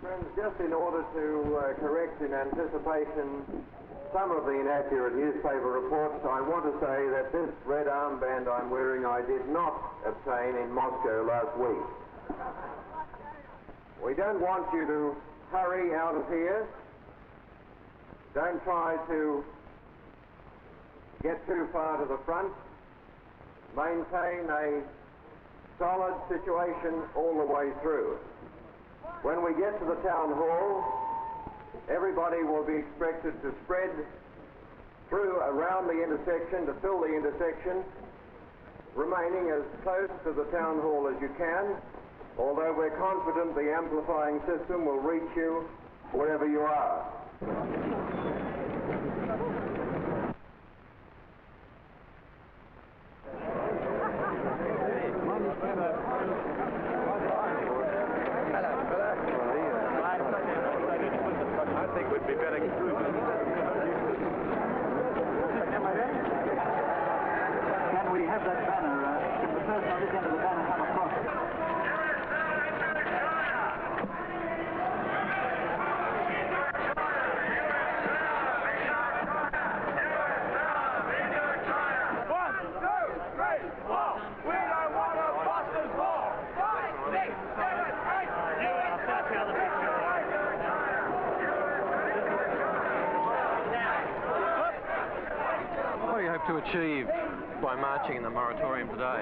Friends, just in order to correct in anticipation some of the inaccurate newspaper reports, I want to say that this red armband I'm wearing I did not obtain in Moscow last week. We don't want you to hurry out of here. Don't try to get too far to the front. Maintain a solid situation all the way through. When we get to the town hall, everybody will be expected to spread through around the intersection to fill the intersection, remaining as close to the town hall as you can, although we're confident the amplifying system will reach you wherever you are. To achieve by marching in the moratorium today?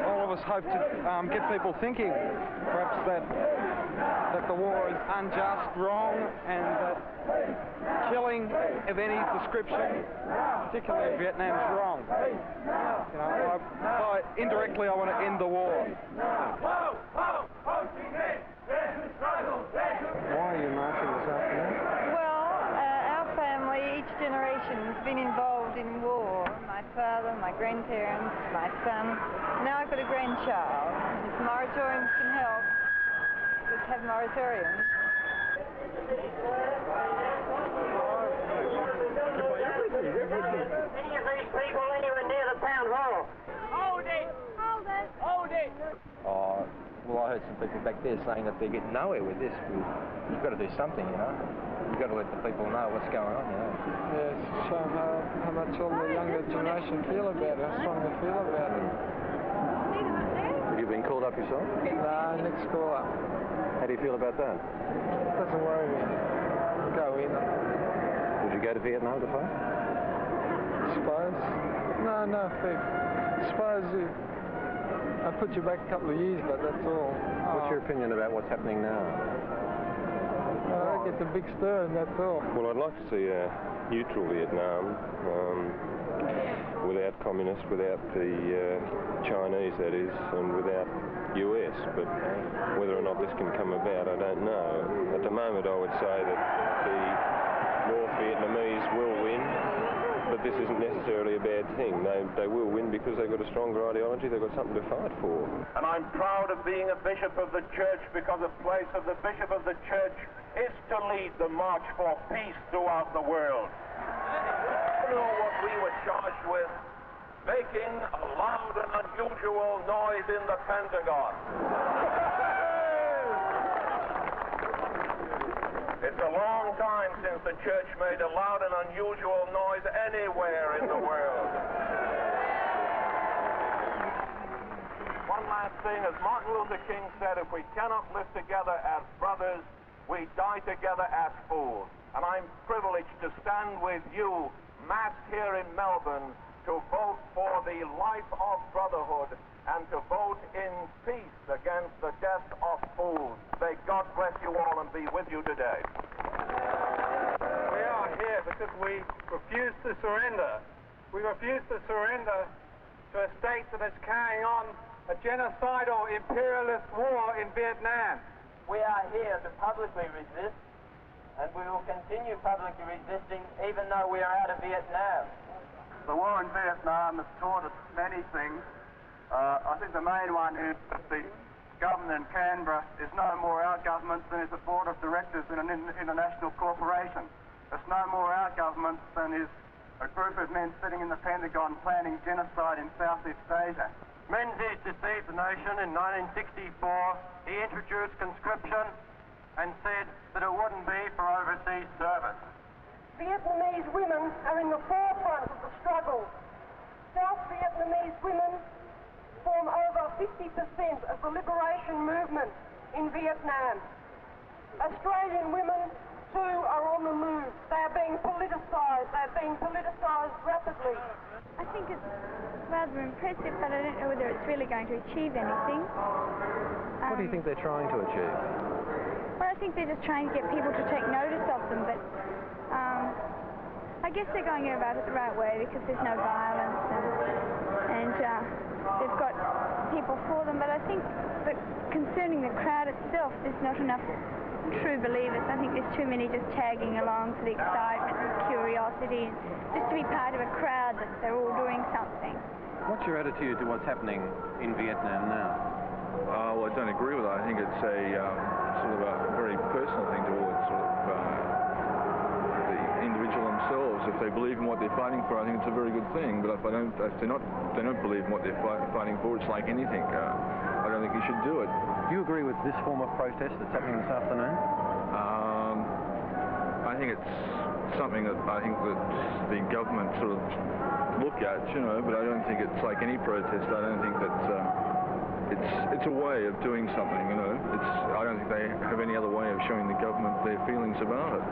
All of us hope to get people thinking, perhaps that the war is unjust, wrong, and that killing of any description, particularly Vietnam, is wrong. You know, indirectly, I want to end the war. Why are you marching this afternoon? Each generation's been involved in war. My father, my grandparents, my son. Now I've got a grandchild. If moratoriums can help, let's have moratoriums. Any of these people anywhere near the town hall? Hold it! Hold it! Hold it! Well, I heard some people back there saying that they're getting nowhere with this. You've got to do something, you know. You've got to let the people know what's going on, you know. Yes, show how much all the younger generation feel about it, how strong they feel about it. Have you been called up yourself? No, next call up. How do you feel about that? It doesn't worry me. Go in. Would you go to Vietnam to fight? I suppose. No, I suppose I put you back a couple of years, but that's all. What's your opinion about what's happening now? I get the big stir and that's all. Well, I'd like to see a neutral Vietnam, without communists, without the Chinese, that is, and without US. But whether or not this can come about, I don't know. At the moment, I would say that the North Vietnamese will win, but this isn't necessarily a bad thing. They will win because they've got a stronger ideology, they've got something to fight for. And I'm proud of being a bishop of the church because the place of the bishop of the church is to lead the march for peace throughout the world. You know what we were charged with? Making a loud and unusual noise in the Pentagon. It's a long time since the church made a loud and unusual noise anywhere in the world. One last thing, as Martin Luther King said, if we cannot live together as brothers, we die together as fools. And I'm privileged to stand with you, massed here in Melbourne, to vote for the life of brotherhood and to vote in peace against the death of fools. May God bless you all and be with you today. We are here because we refuse to surrender. We refuse to surrender to a state that is carrying on a genocidal imperialist war in Vietnam. We are here to publicly resist, and we will continue publicly resisting even though we are out of Vietnam. The war in Vietnam has taught us many things. I think the main one is that the government in Canberra is no more our government than is the board of directors in an international corporation. It's no more our government than is a group of men sitting in the Pentagon planning genocide in Southeast Asia. Menzies deceived the nation in 1964. He introduced conscription and said that it wouldn't be for overseas service. Vietnamese women are in the forefront of the struggle. South Vietnamese women form over 50% of the liberation movement in Vietnam. Australian women too are on the move. They are being politicised. They are being politicised rapidly. I think it's rather impressive, but I don't know whether it's really going to achieve anything. What do you think they're trying to achieve? Well, I think they're just trying to get people to take notice of them, but I guess they're going about it the right way because there's no violence and they've got people for them. But I think that concerning the crowd itself, there's not enough true believers. I think there's too many just tagging along for the excitement and curiosity and just to be part of a crowd that they're all doing something. What's your attitude to what's happening in Vietnam now? Well, I don't agree with it. I think it's a sort of a very personal thing towards sort of the individual themselves. If they believe in what they're fighting for, I think it's a very good thing. But if they don't believe in what they're fighting for, it's like anything. I don't think you should do it. Do you agree with this form of protest that's happening this afternoon? I think it's something that I think that the government sort of look at, you know, but I don't think it's like any protest. I don't think that it's a way of doing something, you know. I don't think they have any other way of showing the government their feelings about it.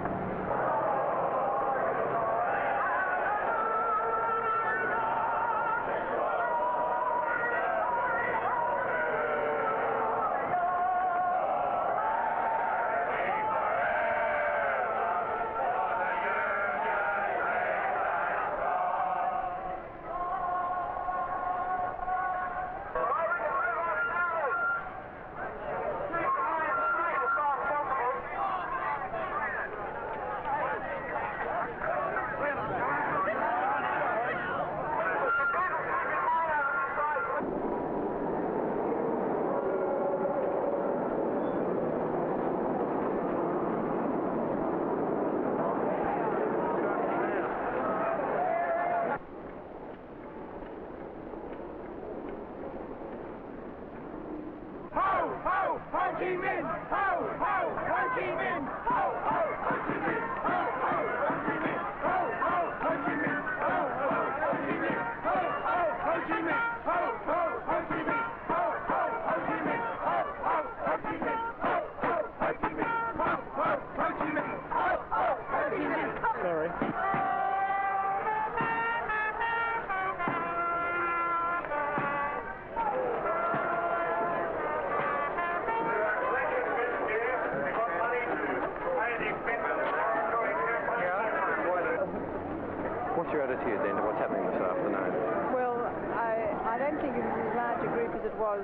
What's your attitude then to what's happening this afternoon? Well, I don't think it's as large a group as it was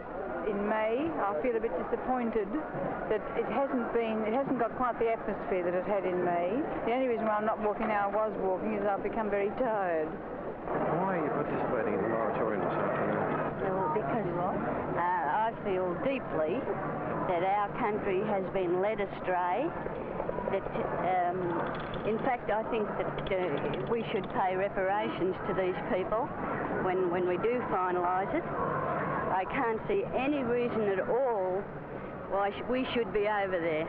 in May. I feel a bit disappointed that it hasn't got quite the atmosphere that it had in May. The only reason why I'm not walking now I was walking is I've become very tired. Why are you participating in the moratorium this afternoon? Well, because I feel deeply that our country has been led astray. That, in fact, I think that we should pay reparations to these people when we do finalise it. I can't see any reason at all why we should be over there.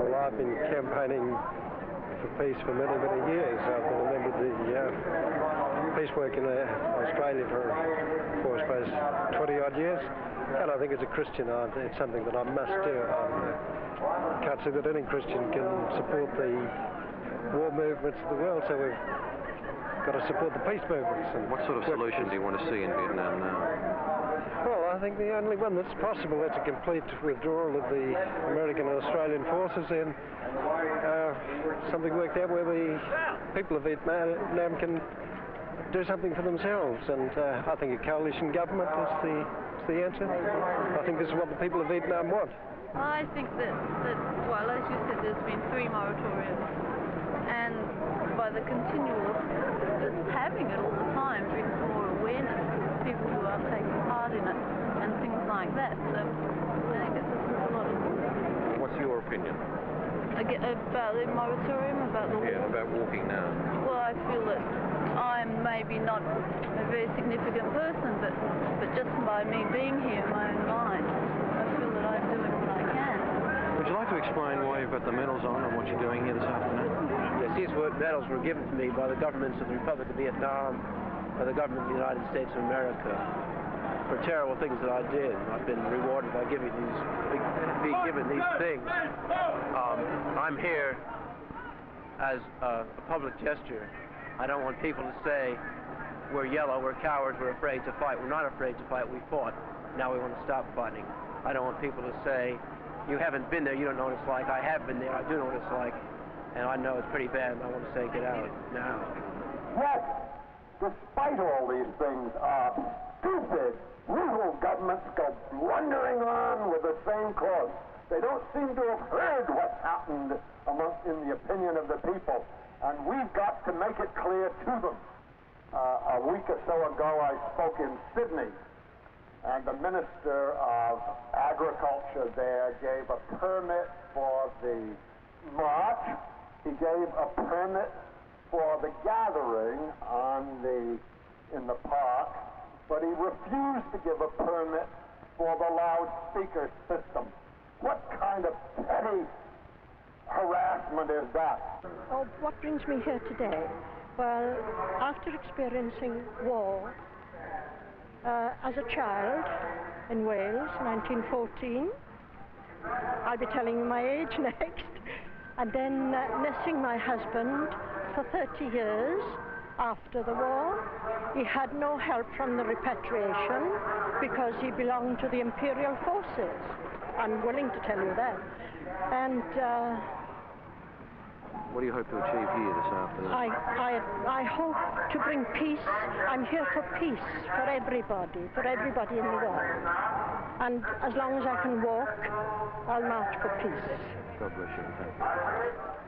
Well, I've been campaigning for peace for many, many years. I've been a member of the peace work in Australia for I suppose, 20-odd years. And I think as a Christian, it's something that I must do. I can't see that any Christian can support the war movements of the world, so we've got to support the peace movements. And what sort of solution do you want to see in Vietnam now? Well, I think the only one that's possible is a complete withdrawal of the American and Australian forces, and something worked out where the people of Vietnam can do something for themselves, and I think a coalition government is the answer. I think this is what the people of Vietnam want. I think that well, as you said, there's been 3 moratoriums, and by the continual just having it all the time brings more awareness to people who are taking part in it and things like that. So I think it's a lot of good. What's your opinion? About the moratorium, about the war? Yeah, about walking now. Well, I feel that I'm maybe not a very significant person, but just by me being here in my own mind, I feel that I'm doing what I can. Would you like to explain why you've got the medals on and what you're doing here this afternoon? Yes, these medals were given to me by the governments of the Republic of Vietnam, by the government of the United States of America, for terrible things that I did. I've been rewarded by being given these things. I'm here as a public gesture. I don't want people to say, we're yellow, we're cowards, we're afraid to fight. We're not afraid to fight, we fought. Now we want to stop fighting. I don't want people to say, you haven't been there, you don't know what it's like. I have been there, I do know what it's like. And I know it's pretty bad, and I want to say, get out now. Yes, despite all these things, our stupid little governments go blundering on with the same course. They don't seem to have heard what's happened in the opinion of the people, and we've got to make it clear to them. A week or so ago, I spoke in Sydney, and the Minister of Agriculture there gave a permit for the march. He gave a permit for the gathering in the park, but he refused to give a permit for the loudspeaker system. What kind of petty harassment is that? Oh, what brings me here today? Well, after experiencing war as a child in Wales, 1914, I'll be telling you my age next, and then nursing my husband for 30 years after the war. He had no help from the repatriation because he belonged to the imperial forces. I'm willing to tell you that. And what do you hope to achieve here this afternoon? I hope to bring peace. I'm here for peace, for everybody in the world. And as long as I can walk, I'll march for peace. God bless you. Thank you.